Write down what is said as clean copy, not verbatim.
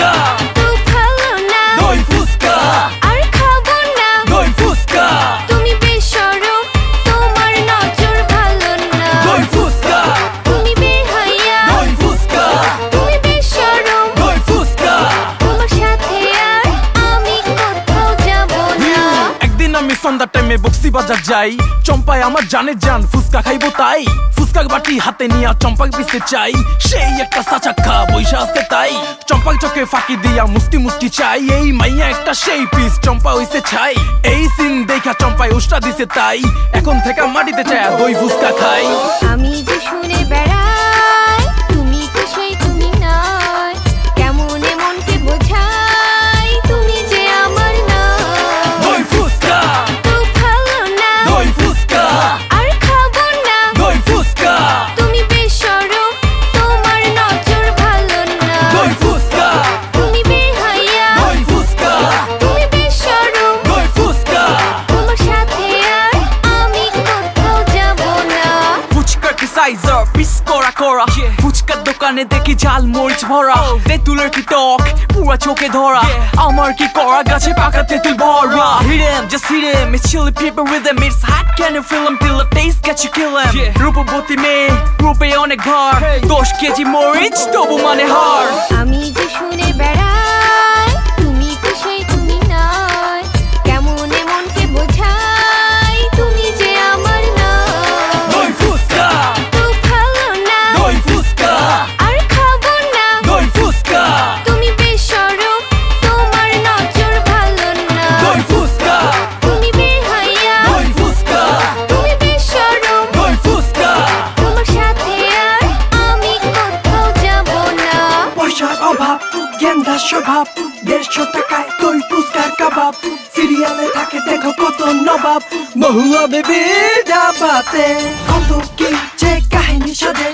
ফুচকা তো ভালো না দই ফুচকা আর খাবো না দই ফুচকা তুমি বেশরম তোমার নজর ভালো না দই ফুচকা তুমি বেহায়া দই ফুচকা তুমি বেশরম দই ফুচকা তোমার সাথে আর আমি কোথাও যাব না একদিন আমি সন্ধ্যার টাইমে বক্সি বাজার যাই চম্পায় আমার জানে জান ফুচকা খাইবো তাই ফুচকার বাটি হাতে নিয়া চম্পাক পিছতে চাই সেই একটা সাচাক্কা বৈশা আছে তাই চম্পাক চোখে ফাঁকি দিয়া মুষ্টি মুষ্টি চাই এই মাইয়া একটা সেই পিস চম্পা হইছে ছাই এই সিন দেখা চম্পায় উষ্টা দিছে তাই এখন থেকে মাটিতে চায় দই ফুচকা খাই আমি যে শুনে বেড়াই তুমি তো সেই তুমি নয় কেমনে মনকে বোঝাই তুমি যে আমার না দই ফুচকা তো ভালো না দই ফুচকা আর খাবো না দই ফুচকা তুমি বেশরম তোমার নজর ভালো না দই ফুচকা তুমি বেহায়া দই ফুচকা তুমি বেশরম দই ফুচকা তোমার সাথে আর আমি কোথাও যাব না ফুচকা ক্রিসাইজার পিস করা করা ফুচকার দোকানে দেখি ঝাল মরিচ ভরা তেঁতুলের কি টক পুরা চোখে ধরা আমার কি করা গাছে পাকা তেঁতুল ভরা hidden just hit him it's chili people rhythm it's hot can you feel him till the taste gets you kill him রূপবতী মেয়ে রূপে অনেক ঘর 10 কেজি মরিচ তবু মানে হার আমি যে শুনে বেড়াই তুমি তো সেই তুমি নয় কেমনে মনকে বোঝাই তুমি যে আমার না দই ফুচকা তো ভালো না দই ফুচকা আর খাবো না দই ফুচকা তুমি বেশরম তোমার নজর ভালো না দই ফুচকা তুমি বেহায়া দই ফুচকা তুমি বেশরম দই ফুচকা তোমার সাথে আর আমি কোথাও যাব না পয়সার অভাব গেন্দা স্বভাব 150 টাকায় দই ফুচকার কাবাব সিরিয়ালে থাকে দেখো কত নবাব মহুয়া বেবি ডাবাতে কত কি যে কাহিনী সাজে